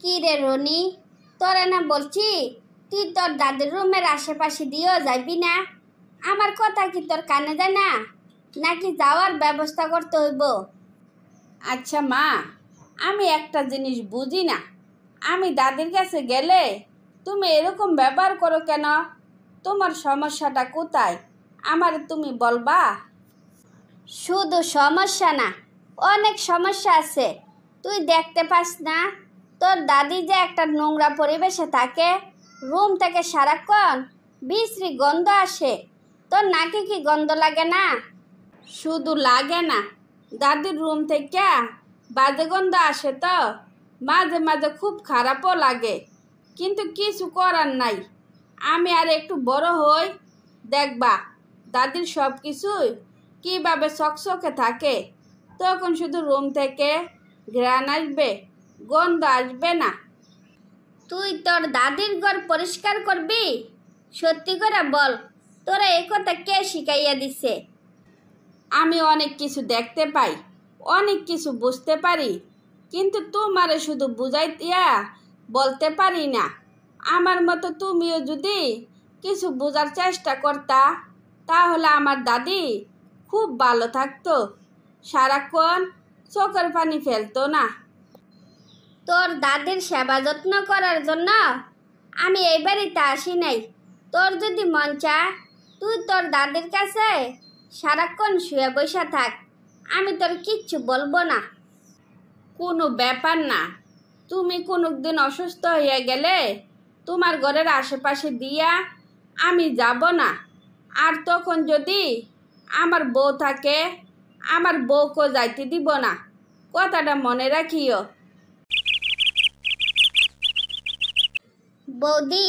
কি রে রনি, তোরে না বলছি তুই তোর দাদির রুমের আশেপাশে দিয়েও যাবি না? আমার কথা কি তোর কানে যায় না? নাকি যাওয়ার ব্যবস্থা করতে হইব? আচ্ছা মা, আমি একটা জিনিস বুঝি না। আমি দাদির কাছে গেলে তুমি এরকম ব্যবহার করো কেন? তোমার সমস্যাটা কোথায় আমার তুমি বলবা? শুধু সমস্যা না, অনেক সমস্যা আছে। তুই দেখতে পাস না তোর দাদি যে একটা নোংরা পরিবেশে থাকে? রুম থেকে সারাক্ষণ বিশ্রী গন্ধ আসে। তোর নাকি কি গন্ধ লাগে না? শুধু লাগে না, দাদির রুম থেকে বাজে গন্ধ আসে তো মাঝে মাঝে খুব খারাপও লাগে, কিন্তু কিছু করার নাই। আমি আর একটু বড় হই, দেখবা দাদির সব কিছুই কীভাবে চকচকে থাকে। তখন শুধু রুম থেকে ঘ্রাণ আসবে, গন্ধ আসবে না। তুই তোর দাদির ঘর পরিষ্কার করবি? সত্যি করে বল, তোরা এই কথা কে শিখাইয়া দিছে? আমি অনেক কিছু দেখতে পাই, অনেক কিছু বুঝতে পারি, কিন্তু তোমারে শুধু বুঝাইতিয়া বলতে পারি না। আমার মতো তুমিও যদি কিছু বোঝার চেষ্টা করতা তাহলে আমার দাদি খুব ভালো থাকতো, সারাক্ষণ চোখের পানি ফেলতো না। তোর দাদির সেবা যত্ন করার জন্য আমি এই বাড়িতে আসি নাই। তোর যদি মন চায় তুই তোর দাদির কাছে সারাক্ষণ শুয়ে বসে থাক, আমি তোর কিচ্ছু বলবো না। কোনো ব্যাপার না, তুমি কোনো দিন অসুস্থ হয়ে গেলে তোমার ঘরের আশেপাশে দিয়া আমি যাব না। আর তখন যদি আমার বউ থাকে, আমার বউকেও যাইতে দিব না, কথাটা মনে রাখিও। বৌদি,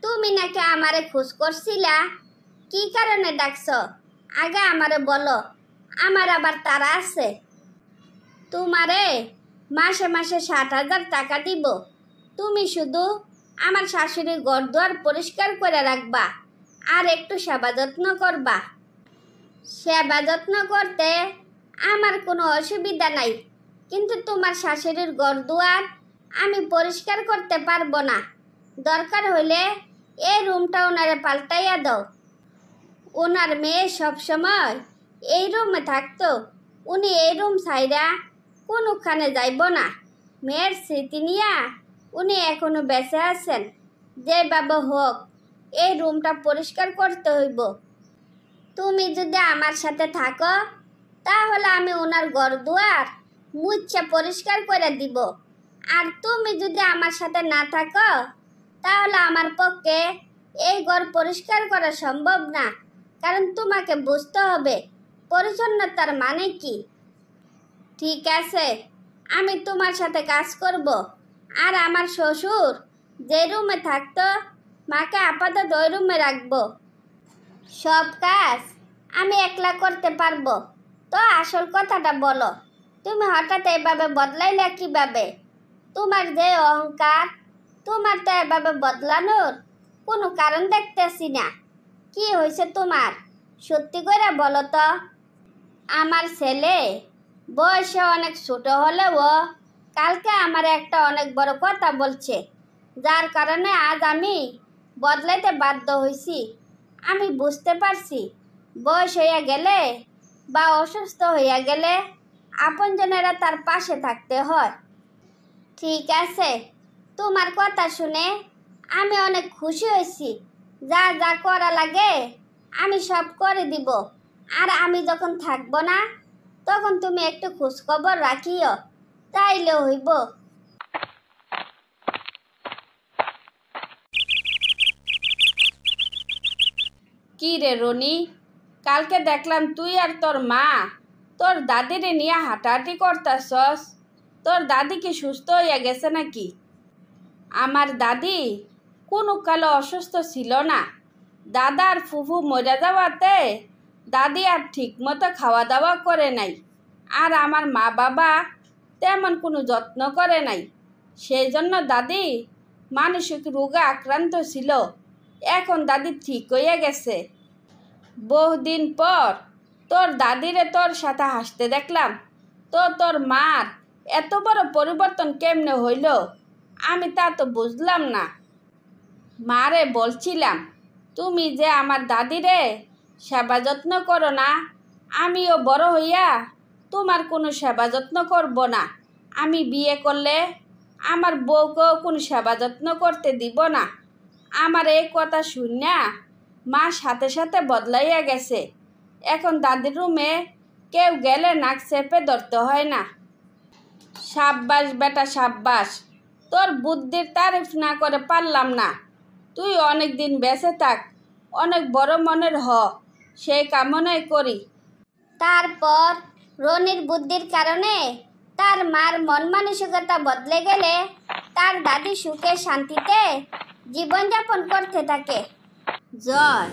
তুমি নাকি আমারে খোঁজ করছিলা? কি কারণে ডাকছ? আগে আমারে বলো, আমার আবার তারা আছে। তোমারে মাসে মাসে 60,000 টাকা দিব। তুমি শুধু আমার শাশুড়ির ঘর দুয়ার পরিষ্কার করে রাখবা আর একটু সেবা যত্ন করবা। সেবা যত্ন করতে আমার কোনো অসুবিধা নাই, কিন্তু তোমার শাশুড়ির ঘর দুয়ার আমি পরিষ্কার করতে পারবো না। দরকার হইলে এই রুমটা ওনারে পাল্টাইয়া দাও। ওনার মেয়ে সবসময় এই রুমে থাকতো, উনি এই রুম ছাইরা কোনোখানে যাইব না। মেয়ের স্মৃতি নিয়া উনি এখনো বেঁচে আছেন। যেভাবে হোক এই রুমটা পরিষ্কার করতে হইব। তুমি যদি আমার সাথে থাকো তাহলে আমি ওনার ঘর দুয়ার মুচ্ছা পরিষ্কার করে দিব। আর তুমি যদি আমার সাথে না থাকো তাহলে আমার পক্ষে এই ঘর পরিষ্কার করা সম্ভব না। কারণ তোমাকে বুঝতে হবে পরিচ্ছন্নতার মানে কি। ঠিক আছে, আমি তোমার সাথে কাজ করব। আর আমার শ্বশুর যে রুমে থাকতো মাকে আপাতত ওই রুমে রাখবো। সব কাজ আমি একলা করতে পারবো। তো আসল কথাটা বলো, তুমি হঠাৎ এভাবে বদলাইলা কিভাবে? তোমার যে অহংকার, তোমার তো এভাবে বদলানোর কোনো কারণ দেখতেছি না। কি হয়েছে তোমার? সত্যি করে বলো তো। আমার ছেলে বয়সে অনেক ছোট হলেও কালকে আমার একটা অনেক বড় কথা বলছে, যার কারণে আজ আমি বদলাইতে বাধ্য হয়েছি। আমি বুঝতে পারছি বয়স হইয়া গেলে বা অসুস্থ হইয়া গেলে আপনজনেরা তার পাশে থাকতে হয়। ঠিক আছে, তোমার কথা শুনে আমি অনেক খুশি হয়েছি। যা যা করা লাগে আমি সব করে দিব। আর আমি যখন থাকবো না তখন তুমি একটু খোঁজখবর রাখিও, তাইলে হইব। কি রে রনি, কালকে দেখলাম তুই আর তোর মা তোর দাদিরে নিয়ে হাঁটাহাঁটি করতাছস। তোর দাদি কি সুস্থ হইয়া গেছে নাকি? আমার দাদি কোনো কালে অসুস্থ ছিল না। দাদা আর ফুফু মরে যাওয়াতে দাদি আর ঠিক মতো খাওয়া দাওয়া করে নাই, আর আমার মা বাবা তেমন কোনো যত্ন করে নাই। সেই জন্য দাদি মানসিক রোগে আক্রান্ত ছিল। এখন দাদি ঠিক হইয়া গেছে। বহুদিন পর তোর দাদিরে তোর সাথে হাসতে দেখলাম। তো তোর মার এত বড় পরিবর্তন কেমনে হইল আমি তা তো বুঝলাম না। মারে বলছিলাম, তুমি যে আমার দাদিরে সেবা যত্ন করো না, আমিও বড় হইয়া তোমার কোনো সেবা যত্ন করব না। আমি বিয়ে করলে আমার বউকেও কোনো সেবা যত্ন করতে দিব না। আমার এই কথা শুনিয়া মা সাথে সাথে বদলাইয়া গেছে। এখন দাদির রুমে কেউ গেলে নাক চেপে ধরতে হয় না। সাব্বাস বেটা সাব্বাস, তোর বুদ্ধির তারিফ না করে পারলাম না। তুই অনেক দিন বেঁচে থাক, অনেক বড় মনের হ, সেই কামনাই করি। তারপর রনির বুদ্ধির কারণে তার মার মন মানসিকতা বদলে গেলে তার দাদি সুখে শান্তিতে জীবনযাপন করতে থাকে। জয়,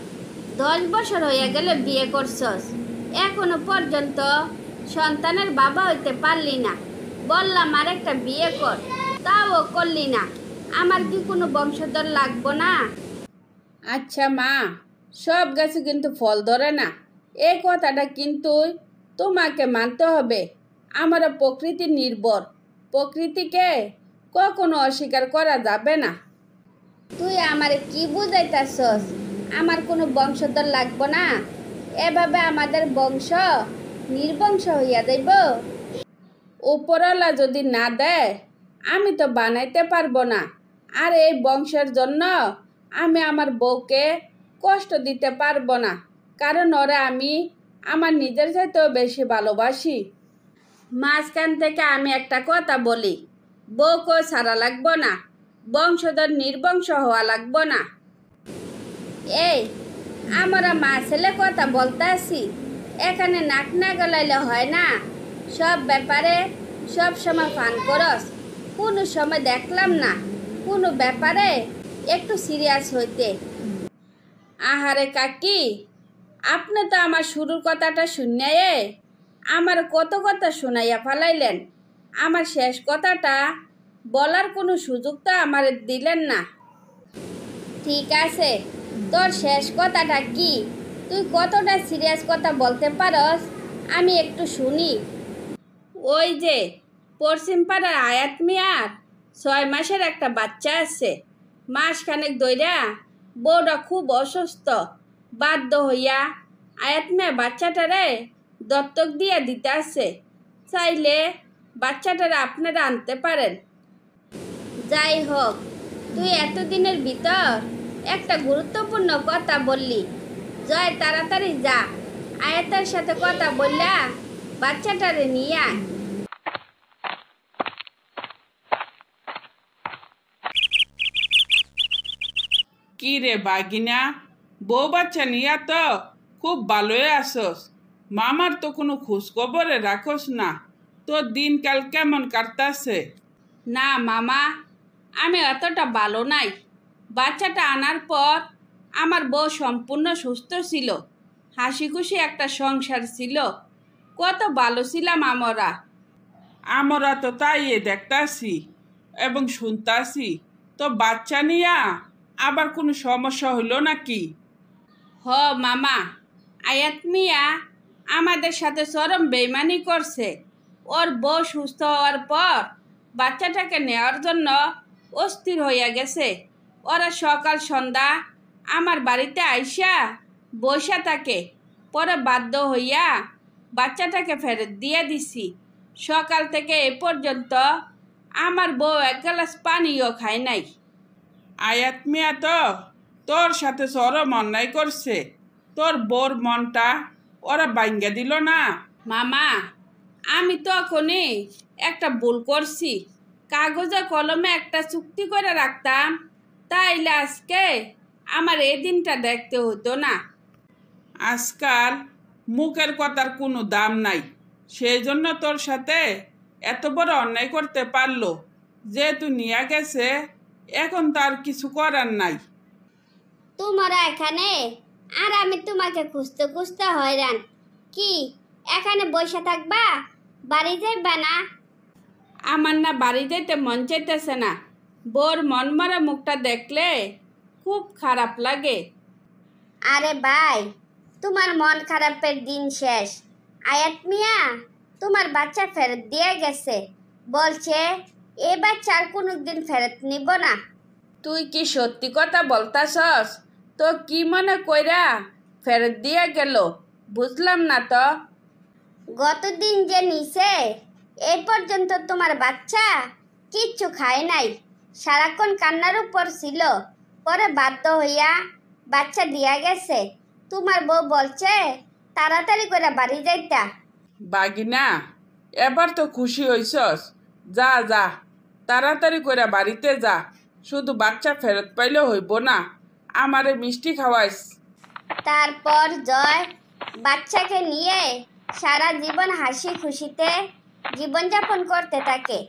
10 বছর হয়ে গেলে বিয়ে করছস, এখনো পর্যন্ত সন্তানের বাবা হইতে পারলি না। বললাম আর একটা বিয়ে কর, তাও করলি না। আমার কি কোনো বংশধর লাগবো না? আচ্ছা মা, সব গাছে কিন্তু ফল ধরে না, এই কথাটা কিন্তু তোমাকে মানতে হবে। আমরা প্রকৃতি নির্ভর, প্রকৃতিকে কখনো অস্বীকার করা যাবে না। তুই আমারে কি বুঝাইতাছস? আমার কোনো বংশধর লাগবো না? এভাবে আমাদের বংশ নির্বংশ হইয়া যাইব। উপরওয়ালা যদি না দেয় আমি তো বানাইতে পারবো না। আর এই বংশের জন্য আমি আমার বউকে কষ্ট দিতে পারবো না, কারণ ওরা আমি আমার নিজের চাইতেও বেশি ভালোবাসি। মাঝখান থেকে আমি একটা কথা বলি, বউকেও ছাড়া লাগবো না, বংশধর নির্বংশ হওয়া লাগবো না। এই, আমরা মা ছেলে কথা বলতে আসি, এখানে নাক না গলাইলে হয় না। সব ব্যাপারে সব সময় ফান করস, কোনো সময় দেখলাম না কোনো ব্যাপারে একটু সিরিয়াস হইতে। আহারে কাকি, আপনি তো আমার শুরুর কথাটা শুনিয়ে আমার কত কথা শুনাইয়া ফেলাইলেন। আমার শেষ কথাটা বলার কোনো সুযোগ তো আমার দিলেন না। ঠিক আছে, তোর শেষ কথাটা কি? তুই কতটা সিরিয়াস কথা বলতে পারস আমি একটু শুনি। ওই যে পশ্চিম পাড়ার আয়াত মিয়ার 6 মাসের একটা বাচ্চা আছে। মাসখানেক ধইরা বউটা খুব অসুস্থ, বাধ্য হইয়া আয়াত মিয়া বাচ্চাটারে দত্তক দিয়া দিতে আছে। চাইলে বাচ্চাটারে আপনারা আনতে পারেন। যাই হোক, তুই এতদিনের ভিতর একটা গুরুত্বপূর্ণ কথা বললি। জয়, তাড়াতাড়ি যা, আয়াতের সাথে কথা বললা বাচ্চাটারে নিয়ে আয়। কি রে বাগিনা, বউ বাচ্চা নিয়া তো খুব ভালোই আসস। মামার তো কোনো খোঁজ খবরে রাখস না। তোর দিনকাল কেমন কাটতাছে? না মামা, আমি অতটা ভালো নাই। বাচ্চাটা আনার পর আমার বউ সম্পূর্ণ সুস্থ ছিল, হাসি খুশি একটা সংসার ছিল, কত ভালো ছিলাম আমরা। আমরা তো তাই দেখতাছি এবং শুনতাছি। তো বাচ্চা নিয়া আবার কোনো সমস্যা হইল নাকি? হ মামা, আয়াত মিয়া আমাদের সাথে চরম বেইমানি করছে। ওর বউ সুস্থ হওয়ার পর বাচ্চাটাকে নেওয়ার জন্য অস্থির হইয়া গেছে। ওরা সকাল সন্ধ্যা আমার বাড়িতে আইসা বসা থাকে। পরে বাধ্য হইয়া বাচ্চাটাকে ফেরত দিয়ে দিছি। সকাল থেকে এ পর্যন্ত আমার বউ এক গ্লাস পানিও খায় নাই। আয়াত মিয়া তো তোর সাথে চরম অন্যায় করছে। তোর বোর মনটা ওরা বাইঙ্গা দিল না? মামা, আমি তখনই একটা ভুল করছি। কাগজে কলমে একটা চুক্তি করে রাখতাম, তাইলে আজকে আমার এই দিনটা দেখতে হতো না। আজকাল মুখের কথার কোনো দাম নাই, সেই জন্য তোর সাথে এত বড় অন্যায় করতে পারলো। যেহেতু নিয়ে গেছে, এখন তার কিছু করার নাই। তোমরা এখানে আর আমি তোমাকে খুঁজতে খুঁজতে হয়রান। কি এখানে বসে থাকবা? বাড়ি যাইবা না? আমার না বাড়ি যেতে মন চাইতেছে না। বোর মনমরা মুখটা দেখলে খুব খারাপ লাগে। আরে ভাই, তোমার মন খারাপের দিন শেষ। আয়াত মিয়া তোমার বাচ্চা ফেরত দিয়ে গেছে, বলছে এ বাচ্চা আর কোনোদিন ফেরত নিব না। তুই কি সত্যি কথা বলতাছস? তো কি মনে কইরা ফেরত দিয়া গেল? বুঝলাম না তো। গতদিন যে নিছে এই পর্যন্ত তোমার বাচ্চা কিচ্ছু খায় নাই, সারাক্ষণ কান্নার উপর ছিল। পরে বাধ্য হইয়া বাচ্চা দিয়া গেছে। তোমার বউ বলছে তাড়াতাড়ি করে বাড়ি যাইতা। বাগিনা, এবার তো খুশি হইছস? যা যা, তাড়াতাড়ি করে বাড়িতে যা। শুধু বাচ্চা ফেরত পাইলে হইব না, আমারে মিষ্টি খাওয়াইস। তারপর জয় বাচ্চাকে নিয়ে সারা জীবন হাসি খুশিতে জীবনযাপন করতে থাকে।